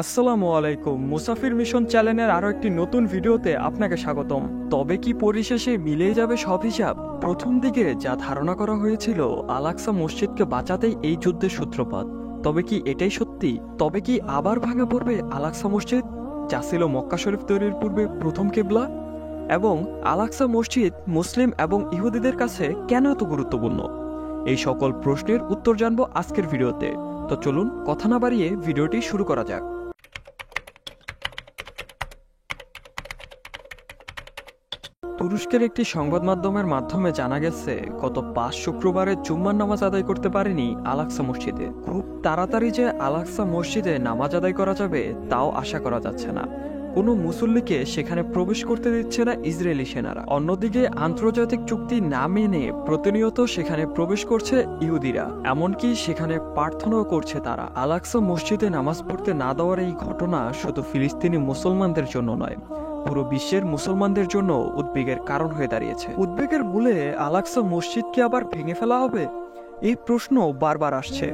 আসসালামু আলাইকুম। মুসাফির মিশন চ্যানেলের আরো একটি নতুন ভিডিওতে আপনাকে স্বাগতম। তবে কি পরিশেষে মিলেই যাবে সব হিসাব? প্রথম দিকে যা ধারণা করা হয়েছিল আল আকসা মসজিদকে বাঁচাতেই এই যুদ্ধের সূত্রপাত, তবে কি এটাই সত্যি? তবে কি আবার ভাঙে পড়বে আল আকসা মসজিদ, যা ছিল মক্কা শরীফ তৈরির পূর্বে প্রথম কিবলা? এবং আল আকসা মসজিদ মুসলিম এবং ইহুদিদের কাছে কেন এত গুরুত্বপূর্ণ? এই সকল প্রশ্নের উত্তর জানবো আজকের ভিডিওতে। তো চলুন কথা না বাড়িয়ে ভিডিওটি শুরু করা যাক। তুরস্কের একটি সংবাদ মাধ্যমের মাধ্যমে জানা গেছে, গত 5 শুক্রবারে জুম্মার নামাজ আদায় করতে পারেনি আল আকসা মসজিদে। খুব তাড়াতাড়ি যে আল আকসা মসজিদে নামাজ আদায় করা যাবে তাও আশা করা যাচ্ছে না। কোনো মুসল্লিকে সেখানে প্রবেশ করতে দিচ্ছে না ইসরায়েলি সেনারা। অন্যদিকে আন্তর্জাতিক চুক্তি না মেনে প্রতিনিয়ত সেখানে প্রবেশ করছে ইহুদিরা, এমনকি সেখানে প্রার্থনাও করছে তারা। আল আকসা মসজিদে নামাজ পড়তে না দেওয়ার এই ঘটনা শুধু ফিলিস্তিনি মুসলমানদের জন্য নয়, পুরো বিশ্বের মুসলমানদের জন্য উদ্বেগের কারণ হয়ে দাঁড়িয়েছে। উদ্বেগের মূলে আল আকসা মসজিদ কি আবার ভেঙে ফেলা হবে? এই প্রশ্ন বারবার আসছে।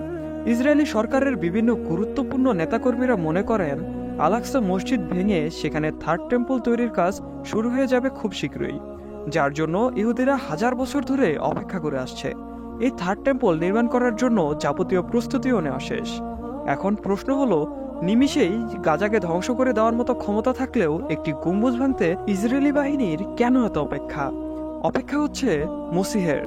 ইসরায়েলি সরকারের বিভিন্ন গুরুত্বপূর্ণ নেতাকর্মীরা মনে করেন আল আকসা মসজিদ ভেঙে সেখানে থার্ড টেম্পল তৈরির কাজ শুরু হয়ে যাবে খুব শীঘ্রই, যার জন্য ইহুদিরা হাজার বছর ধরে অপেক্ষা করে আসছে। এই থার্ড টেম্পল নির্মাণ করার জন্য যাবতীয় প্রস্তুতিও নেওয়া শেষ। এখন প্রশ্ন হলো, নিমিষেই গাজাকে ধ্বংস করে দেওয়ার মতো ক্ষমতা থাকলেও একটি গম্বুজ ভাঙতে ইসরায়েলি বাহিনীর কেন এত অপেক্ষা? অপেক্ষা হচ্ছে মসিহের।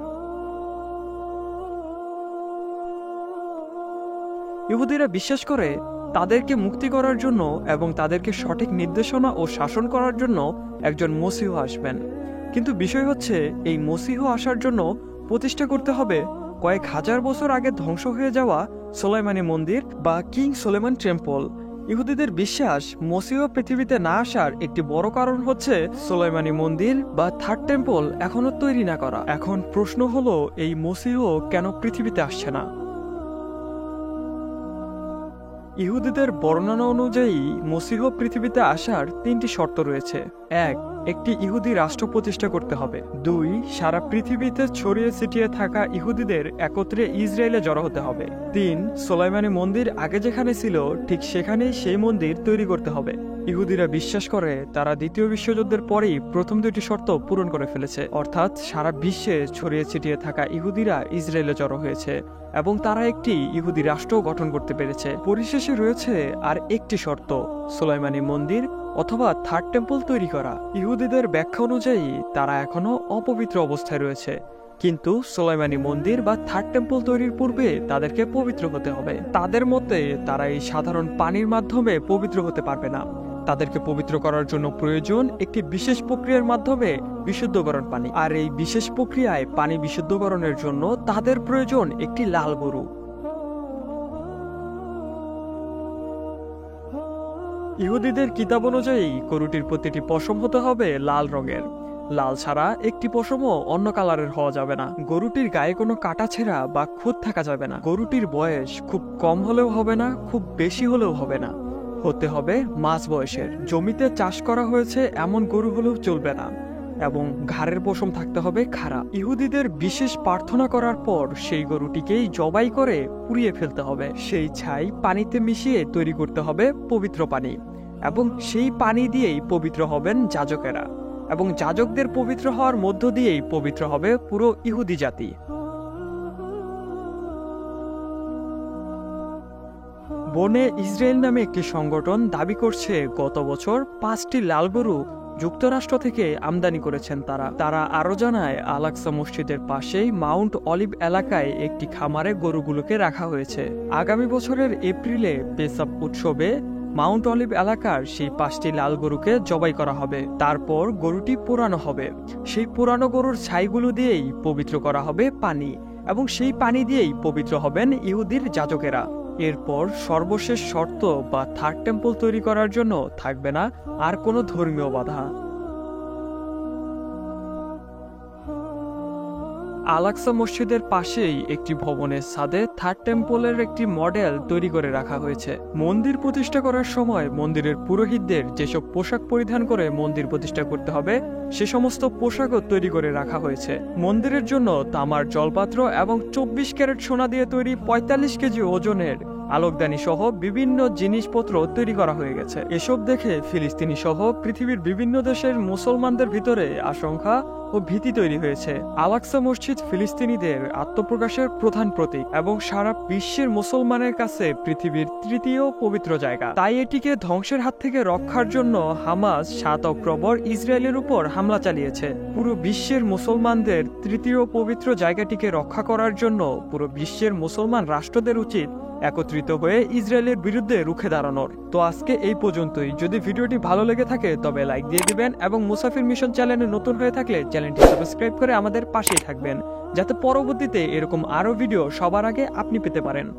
ইহুদিরা বিশ্বাস করে তাদেরকে মুক্তি করার জন্য এবং তাদেরকে সঠিক নির্দেশনা ও শাসন করার জন্য একজন মসিহ আসবেন। কিন্তু বিষয় হচ্ছে, এই মসিহ আসার জন্য প্রতিষ্ঠা করতে হবে কয়েক হাজার বছর আগে ধ্বংস হয়ে যাওয়া সোলাইমানি মন্দির বা কিং সোলেমান টেম্পল। ইহুদিদের বিশ্বাস, মসিহ পৃথিবীতে না আসার একটি বড় কারণ হচ্ছে সোলাইমানি মন্দির বা থার্ড টেম্পল এখনো তৈরি না করা। এখন প্রশ্ন হলো, এই মসিহ কেন পৃথিবীতে আসছে না? ইহুদিদের বর্ণনা অনুযায়ী মসিহ পৃথিবীতে আসার 3টি শর্ত রয়েছে। 1. একটি ইহুদি রাষ্ট্র প্রতিষ্ঠা করতে হবে। 2. সারা পৃথিবীতে ছড়িয়ে ছিটিয়ে থাকা ইহুদিদের একত্রে ইসরায়েলে জড়ো হতে হবে। 3. সোলাইমানি মন্দির আগে যেখানে ছিল ঠিক সেখানেই সেই মন্দির তৈরি করতে হবে। ইহুদিরা বিশ্বাস করে তারা দ্বিতীয় বিশ্বযুদ্ধের পরেই প্রথম 2টি শর্ত পূরণ করে ফেলেছে, অর্থাৎ সারা বিশ্বে ছড়িয়ে ছিটিয়ে থাকা ইহুদিরা ইসরায়েলে জড়ো হয়েছে এবং তারা একটি ইহুদি রাষ্ট্র গঠন করতে পেরেছে। পরিশেষে রয়েছে আর একটি শর্ত, সোলাইমানি মন্দির অথবা থার্ড টেম্পল তৈরি করা। ইহুদিদের ব্যাখ্যা অনুযায়ী তারা এখনো অপবিত্র অবস্থায় রয়েছে, কিন্তু সোলাইমানি মন্দির বা থার্ড টেম্পল তৈরির পূর্বে তাদেরকে পবিত্র হতে হবে। তাদের মতে তারা এই সাধারণ পানির মাধ্যমে পবিত্র হতে পারবে না। তাদেরকে পবিত্র করার জন্য প্রয়োজন একটি বিশেষ প্রক্রিয়ার মাধ্যমে বিশুদ্ধকরণ পানি, আর এই বিশেষ প্রক্রিয়ায় পানি বিশুদ্ধকরণের জন্য তাদের প্রয়োজন একটি লাল গরু। ইহুদিদের কিতাব অনুযায়ী গরুটির প্রতিটি পশম হতে হবে লাল রঙের। লাল ছাড়া একটি পশমও অন্য কালারের হওয়া যাবে না। গরুটির গায়ে কোনো কাটা ছেঁড়া বা খুঁত থাকা যাবে না। গরুটির বয়স খুব কম হলেও হবে না, খুব বেশি হলেও হবে না, হতে হবে মাঝ বয়সের। জমিতে চাষ করা হয়েছে এমন গরু হলেও চলবে না, এবং ঘাড়ের পশম থাকতে হবে খাড়া। ইহুদিদের বিশেষ প্রার্থনা করার পর সেই গরুটিকেই জবাই করে পুড়িয়ে ফেলতে হবে। সেই ছাই পানিতে মিশিয়ে তৈরি করতে হবে পবিত্র পানি, এবং সেই পানি দিয়েই পবিত্র হবেন যাজকেরা, এবং যাজকদের পবিত্র হওয়ার মধ্য দিয়েই পবিত্র হবে পুরো ইহুদি জাতি। বনে ইসরায়েল নামে একটি সংগঠন দাবি করছে গত বছর 5টি লাল গরু যুক্তরাষ্ট্র থেকে আমদানি করেছেন তারা আরো জানায়, আল আকসা মসজিদের পাশেই মাউন্ট অলিভ এলাকায় একটি খামারে গরুগুলোকে রাখা হয়েছে। আগামী বছরের এপ্রিলে পেসাব উৎসবে মাউন্ট অলিভ এলাকার সেই 5টি লাল গরুকে জবাই করা হবে। তারপর গরুটি পোড়ানো হবে। সেই পোড়ানো গরুর ছাইগুলো দিয়েই পবিত্র করা হবে পানি, এবং সেই পানি দিয়েই পবিত্র হবেন ইহুদির যাজকেরা। এরপর সর্বশেষ শর্ত বা থার্ড টেম্পল তৈরি করার জন্য থাকবে না আর কোনো ধর্মীয় বাধা। আল আকসা মসজিদের পাশেই একটি ভবনের ছাদে থার্ড টেম্পলের একটি মডেল তৈরি করে রাখা হয়েছে। মন্দির প্রতিষ্ঠা করার সময় মন্দিরের পুরোহিতদের যেসব পোশাক পরিধান করে মন্দির প্রতিষ্ঠা করতে হবে সে সমস্ত পোশাকও তৈরি করে রাখা হয়েছে। মন্দিরের জন্য তামার জলপাত্র এবং 24 ক্যারেট সোনা দিয়ে তৈরি 45 কেজি ওজনের আলোকদানি সহ বিভিন্ন জিনিসপত্র তৈরি করা হয়ে গেছে। এসব দেখে ফিলিস্তিনি সহ পৃথিবীর বিভিন্ন দেশের মুসলমানদের ভিতরে আশঙ্কা ও ভীতি তৈরি হয়েছে। আল-আকসা মসজিদ ফিলিস্তিনিদের আত্মপ্রকাশের প্রধান প্রতীক এবং সারা বিশ্বের মুসলমানের কাছে পৃথিবীর তৃতীয় পবিত্র জায়গা। তাই এটিকে ধ্বংসের হাত থেকে রক্ষার জন্য হামাস 7 অক্টোবর ইসরায়েলের উপর হামলা চালিয়েছে। পুরো বিশ্বের মুসলমানদের তৃতীয় পবিত্র জায়গাটিকে রক্ষা করার জন্য পুরো বিশ্বের মুসলমান রাষ্ট্রদের উচিত একত্রিত হয়ে ইসরায়েলের বিরুদ্ধে রুখে দাঁড়ানোর। তো আজকে এই পর্যন্তই। যদি ভিডিওটি ভালো লেগে থাকে তবে লাইক দিয়ে দিবেন এবং মুসাফির মিশন চ্যানেলে নতুন হয়ে থাকলে চ্যানেলটি সাবস্ক্রাইব করে আমাদের পাশেই থাকবেন, যাতে পরবর্তীতে এরকম আরো ভিডিও সবার আগে আপনি পেতে পারেন।